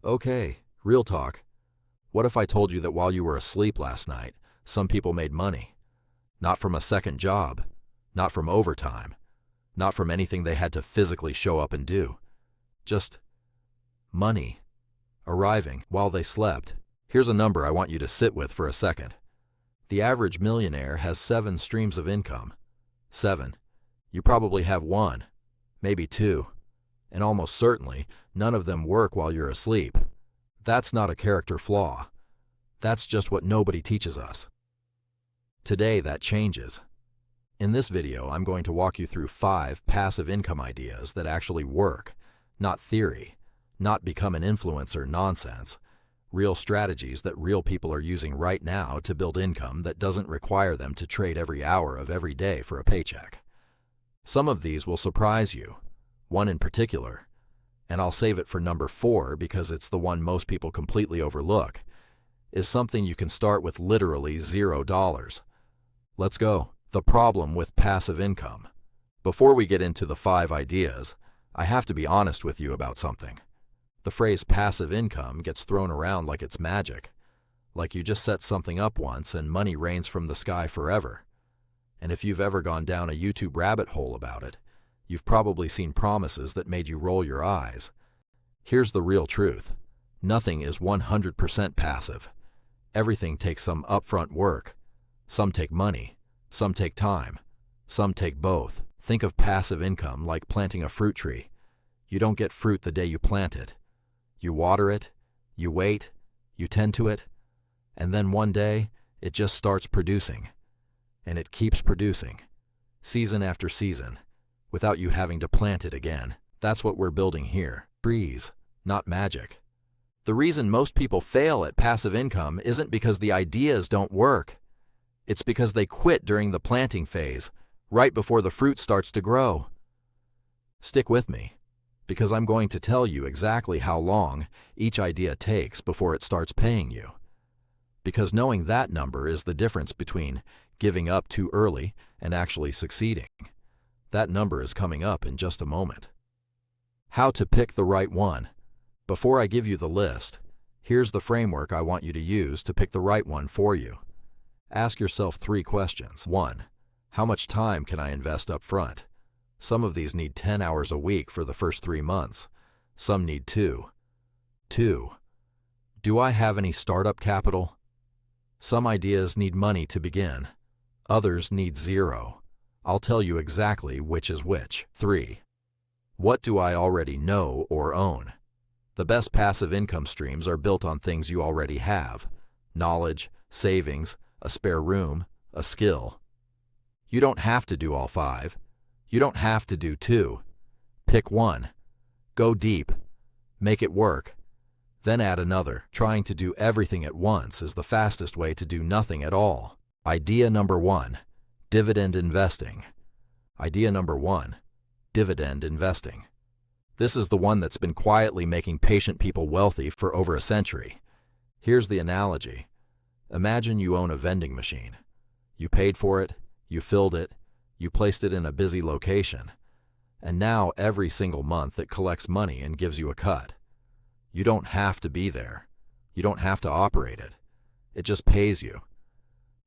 Okay, real talk. What if I told you that while you were asleep last night, some people made money? Not from a second job, not from overtime, not from anything they had to physically show up and do. Just money, arriving while they slept. Here's a number I want you to sit with for a second. The average millionaire has 7 streams of income. 7. You probably have 1, maybe 2, and almost certainly none of them work while you're asleep. That's not a character flaw. That's just what nobody teaches us. Today that changes. In this video, I'm going to walk you through 5 passive income ideas that actually work, not theory, not become an influencer nonsense, real strategies that real people are using right now to build income that doesn't require them to trade every hour of every day for a paycheck. Some of these will surprise you, one in particular, and I'll save it for number 4 because it's the one most people completely overlook, is something you can start with literally $0. Let's go. The problem with passive income. Before we get into the 5 ideas, I have to be honest with you about something. The phrase passive income gets thrown around like it's magic, like you just set something up once and money rains from the sky forever. And if you've ever gone down a YouTube rabbit hole about it, you've probably seen promises that made you roll your eyes. Here's the real truth. Nothing is 100% passive. Everything takes some upfront work. Some take money, some take time, some take both. Think of passive income like planting a fruit tree. You don't get fruit the day you plant it. You water it, you wait, you tend to it, and then one day it just starts producing. And it keeps producing, season after season, without you having to plant it again. That's what we're building here. Trees, not magic. The reason most people fail at passive income isn't because the ideas don't work. It's because they quit during the planting phase, right before the fruit starts to grow. Stick with me, because I'm going to tell you exactly how long each idea takes before it starts paying you. Because knowing that number is the difference between giving up too early and actually succeeding. That number is coming up in just a moment. How to pick the right one. Before I give you the list, here's the framework I want you to use to pick the right one for you. Ask yourself 3 questions. 1. How much time can I invest up front? Some of these need 10 hours a week for the first 3 months. Some need 2. 2. Do I have any startup capital? Some ideas need money to begin. Others need 0. I'll tell you exactly which is which. 3. What do I already know or own? The best passive income streams are built on things you already have. Knowledge, savings, a spare room, a skill. You don't have to do all 5. You don't have to do 2. Pick one. Go deep. Make it work. Then add another. Trying to do everything at once is the fastest way to do nothing at all. Idea number 1. Dividend investing. Idea number 1. Dividend investing. This is the one that's been quietly making patient people wealthy for over a century. Here's the analogy. Imagine you own a vending machine. You paid for it, you filled it, you placed it in a busy location, and now every single month it collects money and gives you a cut. You don't have to be there. You don't have to operate it. It just pays you.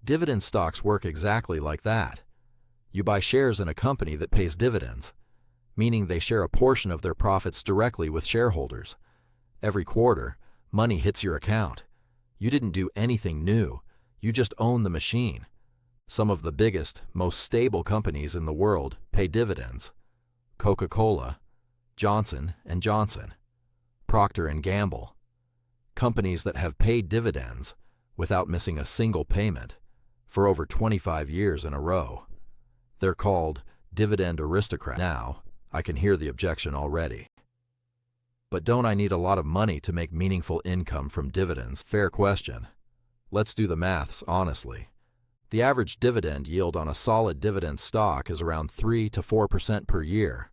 Dividend stocks work exactly like that. You buy shares in a company that pays dividends, meaning they share a portion of their profits directly with shareholders. Every quarter, money hits your account. You didn't do anything new. You just own the machine. Some of the biggest, most stable companies in the world pay dividends. Coca-Cola, Johnson & Johnson, Procter & Gamble. Companies that have paid dividends without missing a single payment for over 25 years in a row. They're called dividend aristocrats. Now, I can hear the objection already. But don't I need a lot of money to make meaningful income from dividends? Fair question. Let's do the maths honestly. The average dividend yield on a solid dividend stock is around 3 to 4% per year.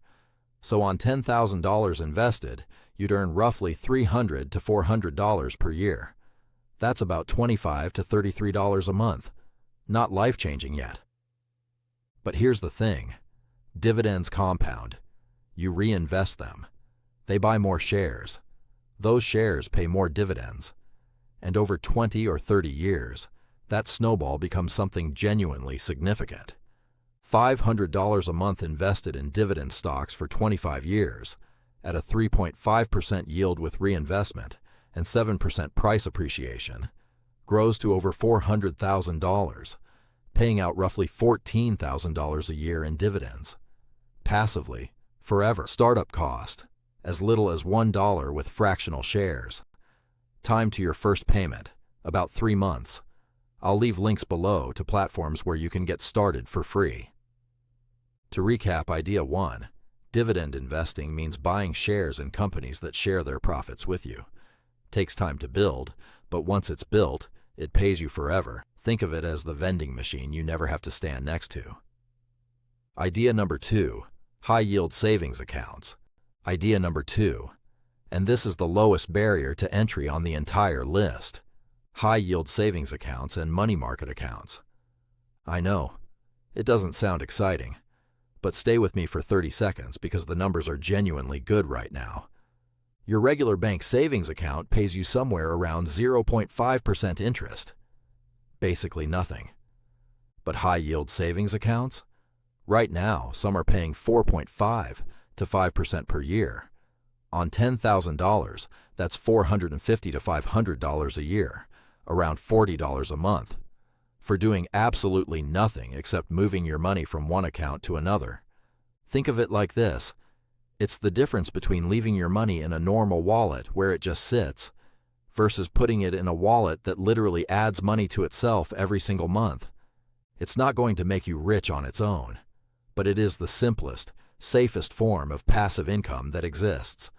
So on $10,000 invested, you'd earn roughly $300 to $400 per year. That's about $25 to $33 a month. Not life-changing yet. But here's the thing. Dividends compound. You reinvest them. They buy more shares. Those shares pay more dividends. And over 20 or 30 years, that snowball becomes something genuinely significant. $500 a month invested in dividend stocks for 25 years, at a 3.5% yield with reinvestment and 7% price appreciation, grows to over $400,000, paying out roughly $14,000 a year in dividends. Passively, forever. Startup cost, as little as $1 with fractional shares. Time to your first payment, about 3 months. I'll leave links below to platforms where you can get started for free. To recap, idea 1, dividend investing means buying shares in companies that share their profits with you. Takes time to build, but once it's built, it pays you forever. Think of it as the vending machine you never have to stand next to. Idea number 2, high-yield savings accounts. Idea number 2, and this is the lowest barrier to entry on the entire list. High-yield savings accounts and money market accounts. I know, it doesn't sound exciting, but stay with me for 30 seconds because the numbers are genuinely good right now. Your regular bank savings account pays you somewhere around 0.5% interest. Basically nothing. But high-yield savings accounts? Right now, some are paying 4.5 to 5% per year. On $10,000, that's $450 to $500 a year, around $40 a month, for doing absolutely nothing except moving your money from one account to another. Think of it like this. It's the difference between leaving your money in a normal wallet where it just sits versus putting it in a wallet that literally adds money to itself every single month. It's not going to make you rich on its own, but it is the simplest, safest form of passive income that exists.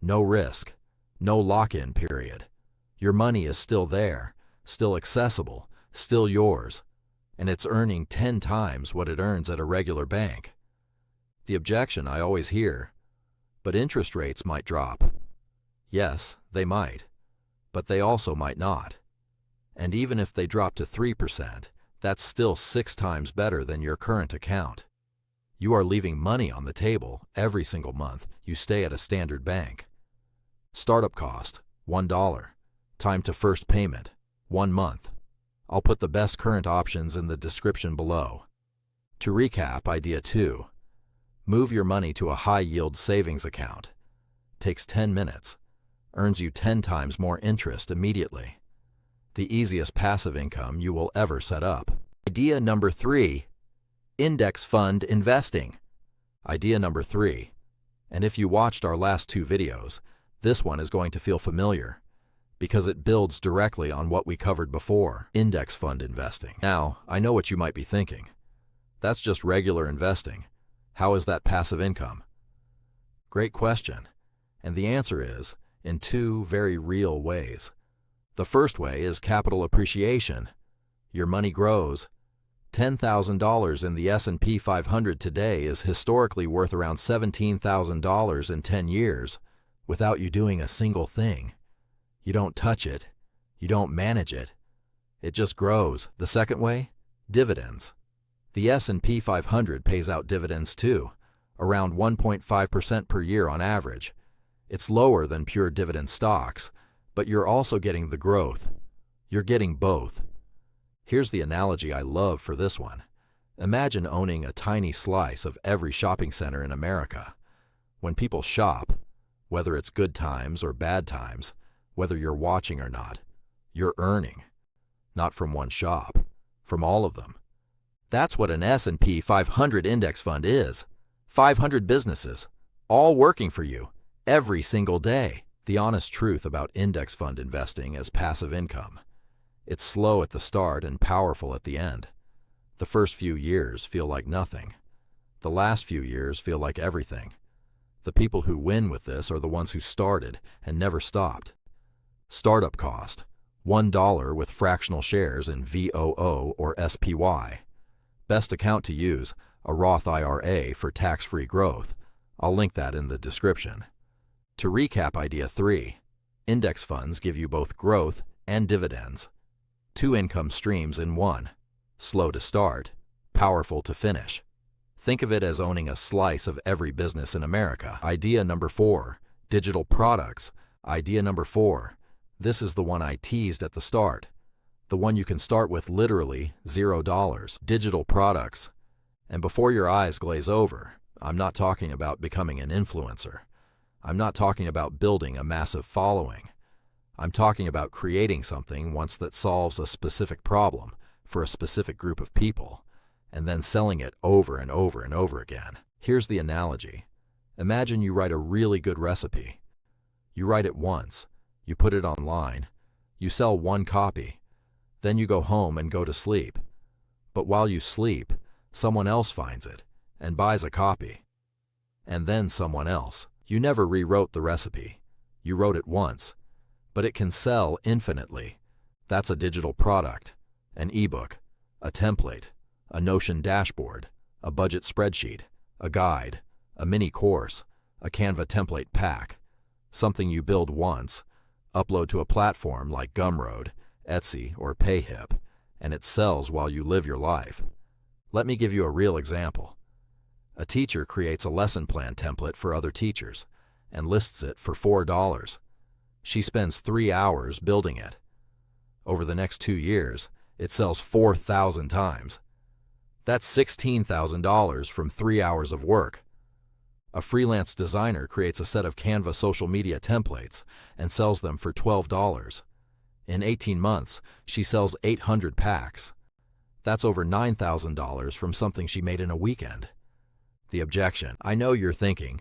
No risk, no lock-in period. Your money is still there, still accessible, still yours, and it's earning 10 times what it earns at a regular bank. The objection I always hear, but interest rates might drop. Yes, they might, but they also might not. And even if they drop to 3%, that's still 6 times better than your current account. You are leaving money on the table every single month you stay at a standard bank. Startup cost, $1. Time to first payment, 1 month. I'll put the best current options in the description below. To recap, idea 2, move your money to a high-yield savings account. Takes 10 minutes, earns you 10 times more interest immediately. The easiest passive income you will ever set up. Idea number 3, index fund investing. Idea number 3, and if you watched our last 2 videos, this one is going to feel familiar, because it builds directly on what we covered before, index fund investing. Now, I know what you might be thinking. That's just regular investing. How is that passive income? Great question, and the answer is in 2 very real ways. The first way is capital appreciation. Your money grows. $10,000 in the S&P 500 today is historically worth around $17,000 in 10 years without you doing a single thing. You don't touch it. You don't manage it. It just grows. The second way? Dividends. The S&P 500 pays out dividends too, around 1.5% per year on average. It's lower than pure dividend stocks, but you're also getting the growth. You're getting both. Here's the analogy I love for this one. Imagine owning a tiny slice of every shopping center in America. When people shop, whether it's good times or bad times, whether you're watching or not, you're earning. Not from one shop, from all of them. That's what an S&P 500 index fund is. 500 businesses, all working for you, every single day. The honest truth about index fund investing as passive income. It's slow at the start and powerful at the end. The first few years feel like nothing. The last few years feel like everything. The people who win with this are the ones who started and never stopped. Startup cost, $1 with fractional shares in VOO or SPY. Best account to use, a Roth IRA for tax-free growth. I'll link that in the description. To recap idea 3, index funds give you both growth and dividends. 2 income streams in one. Slow to start, powerful to finish. Think of it as owning a slice of every business in America. Idea number 4, digital products, Idea number 4. This is the one I teased at the start. The one you can start with literally $0. Digital products. And before your eyes glaze over, I'm not talking about becoming an influencer. I'm not talking about building a massive following. I'm talking about creating something once that solves a specific problem for a specific group of people, and then selling it over and over and over again. Here's the analogy. Imagine you write a really good recipe. You write it once, you put it online, you sell one copy, then you go home and go to sleep. But while you sleep, someone else finds it and buys a copy. And then someone else. You never rewrote the recipe. You wrote it once, but it can sell infinitely. That's a digital product, an ebook, a template, a Notion dashboard, a budget spreadsheet, a guide, a mini course, a Canva template pack, something you build once, upload to a platform like Gumroad, Etsy, or Payhip, and it sells while you live your life. Let me give you a real example. A teacher creates a lesson plan template for other teachers and lists it for $4. She spends 3 hours building it. Over the next 2 years, it sells 4,000 times. That's $16,000 from 3 hours of work. A freelance designer creates a set of Canva social media templates and sells them for $12. In 18 months, she sells 800 packs. That's over $9,000 from something she made in a weekend. The objection. I know you're thinking,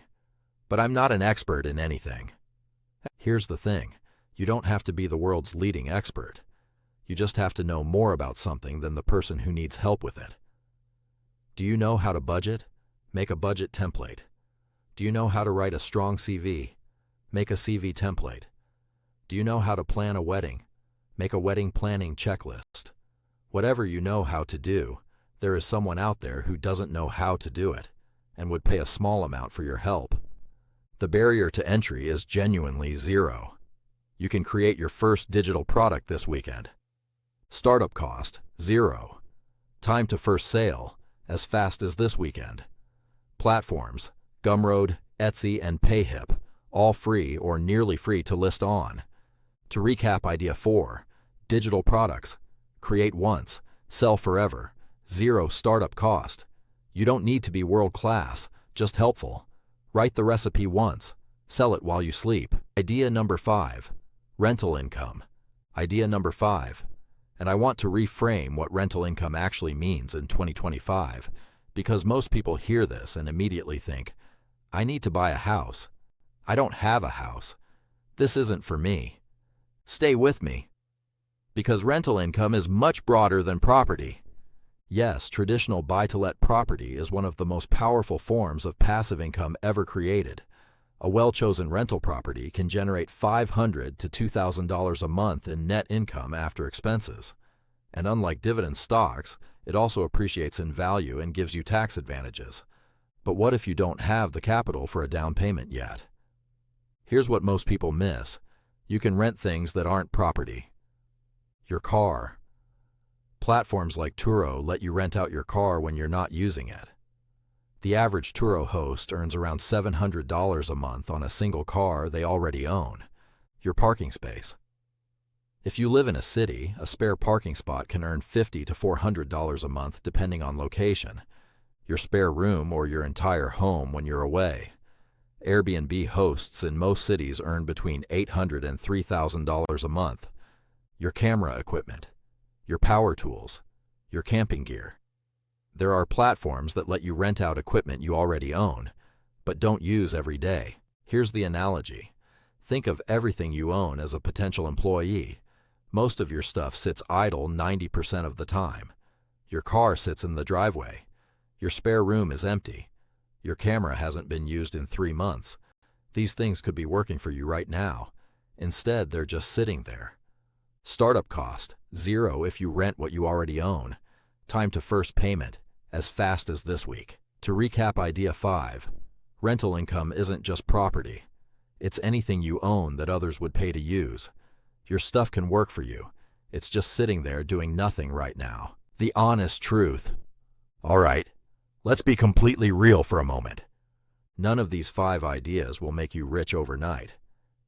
but I'm not an expert in anything. Here's the thing. You don't have to be the world's leading expert. You just have to know more about something than the person who needs help with it. Do you know how to budget? Make a budget template. Do you know how to write a strong CV? Make a CV template. Do you know how to plan a wedding? Make a wedding planning checklist. Whatever you know how to do, there is someone out there who doesn't know how to do it and would pay a small amount for your help. The barrier to entry is genuinely zero. You can create your first digital product this weekend. Startup cost, 0. Time to first sale, as fast as this weekend. Platforms, Gumroad, Etsy, and Payhip, all free or nearly free to list on. To recap idea 4, digital products. Create once, sell forever, 0 startup cost. You don't need to be world-class, just helpful. Write the recipe once, sell it while you sleep. Idea number 5, rental income. Idea number 5. And I want to reframe what rental income actually means in 2025, because most people hear this and immediately think, I need to buy a house. I don't have a house. This isn't for me. Stay with me. Because rental income is much broader than property. Yes, traditional buy-to-let property is one of the most powerful forms of passive income ever created. A well-chosen rental property can generate $500 to $2,000 a month in net income after expenses. And unlike dividend stocks, it also appreciates in value and gives you tax advantages. But what if you don't have the capital for a down payment yet? Here's what most people miss. You can rent things that aren't property. Your car. Platforms like Turo let you rent out your car when you're not using it. The average Turo host earns around $700 a month on a single car they already own, your parking space. If you live in a city, a spare parking spot can earn $50 to $400 a month depending on location, your spare room or your entire home when you're away. Airbnb hosts in most cities earn between $800 and $3,000 a month. Your camera equipment, your power tools, your camping gear. There are platforms that let you rent out equipment you already own, but don't use every day. Here's the analogy. Think of everything you own as a potential employee. Most of your stuff sits idle 90% of the time. Your car sits in the driveway. Your spare room is empty. Your camera hasn't been used in 3 months. These things could be working for you right now. Instead, they're just sitting there. Startup cost, 0 if you rent what you already own. Time to first payment, as fast as this week. To recap idea 5, rental income isn't just property. It's anything you own that others would pay to use. Your stuff can work for you. It's just sitting there doing nothing right now. The honest truth. All right, let's be completely real for a moment. None of these 5 ideas will make you rich overnight.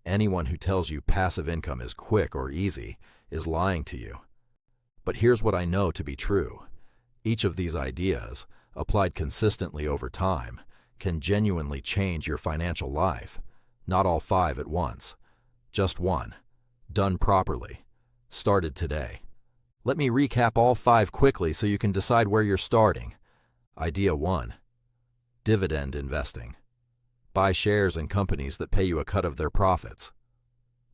Anyone who tells you passive income is quick or easy is lying to you. But here's what I know to be true. Each of these ideas, applied consistently over time, can genuinely change your financial life. Not all 5 at once. Just one. Done properly. Started today. Let me recap all 5 quickly so you can decide where you're starting. Idea 1. Dividend investing. Buy shares in companies that pay you a cut of their profits.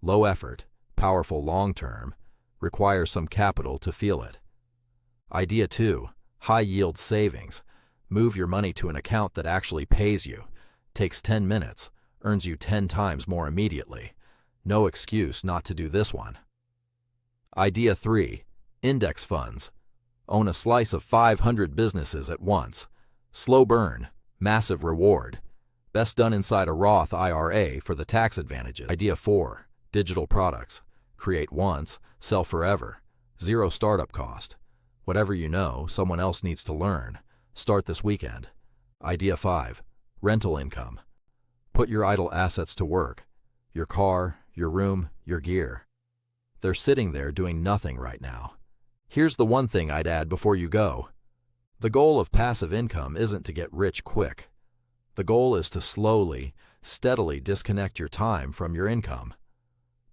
Low effort, powerful long-term, requires some capital to feel it. Idea 2. High-yield savings. Move your money to an account that actually pays you. Takes 10 minutes, earns you 10 times more immediately. No excuse not to do this one. Idea 3. Index funds. Own a slice of 500 businesses at once. Slow burn, massive reward. Best done inside a Roth IRA for the tax advantages. Idea 4. Digital products. Create once, sell forever. Zero startup cost. Whatever you know, someone else needs to learn. Start this weekend. Idea 5. Rental income. Put your idle assets to work. Your car, your room, your gear. They're sitting there doing nothing right now. Here's the one thing I'd add before you go. The goal of passive income isn't to get rich quick. The goal is to slowly, steadily disconnect your time from your income.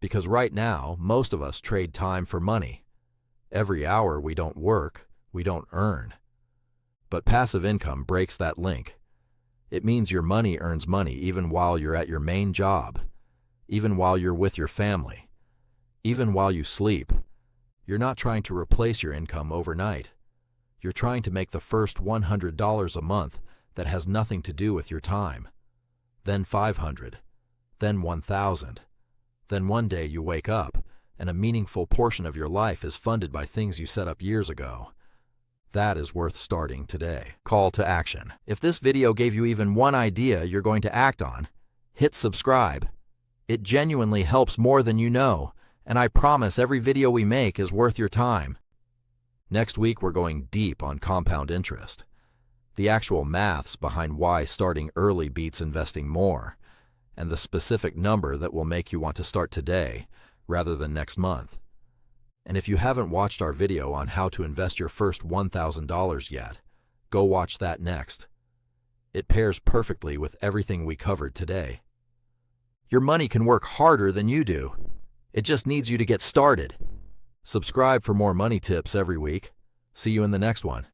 Because right now, most of us trade time for money. Every hour we don't work, we don't earn. But passive income breaks that link. It means your money earns money even while you're at your main job, even while you're with your family, even while you sleep. You're not trying to replace your income overnight. You're trying to make the first $100 a month that has nothing to do with your time. Then 500, then 1,000. Then one day you wake up and a meaningful portion of your life is funded by things you set up years ago. That is worth starting today. Call to action. If this video gave you even one idea you're going to act on, hit subscribe. It genuinely helps more than you know, and I promise every video we make is worth your time. Next week we're going deep on compound interest. The actual maths behind why starting early beats investing more, and the specific number that will make you want to start today rather than next month. And if you haven't watched our video on how to invest your first $1,000 yet, go watch that next. It pairs perfectly with everything we covered today. Your money can work harder than you do. It just needs you to get started. Subscribe for more money tips every week. See you in the next one.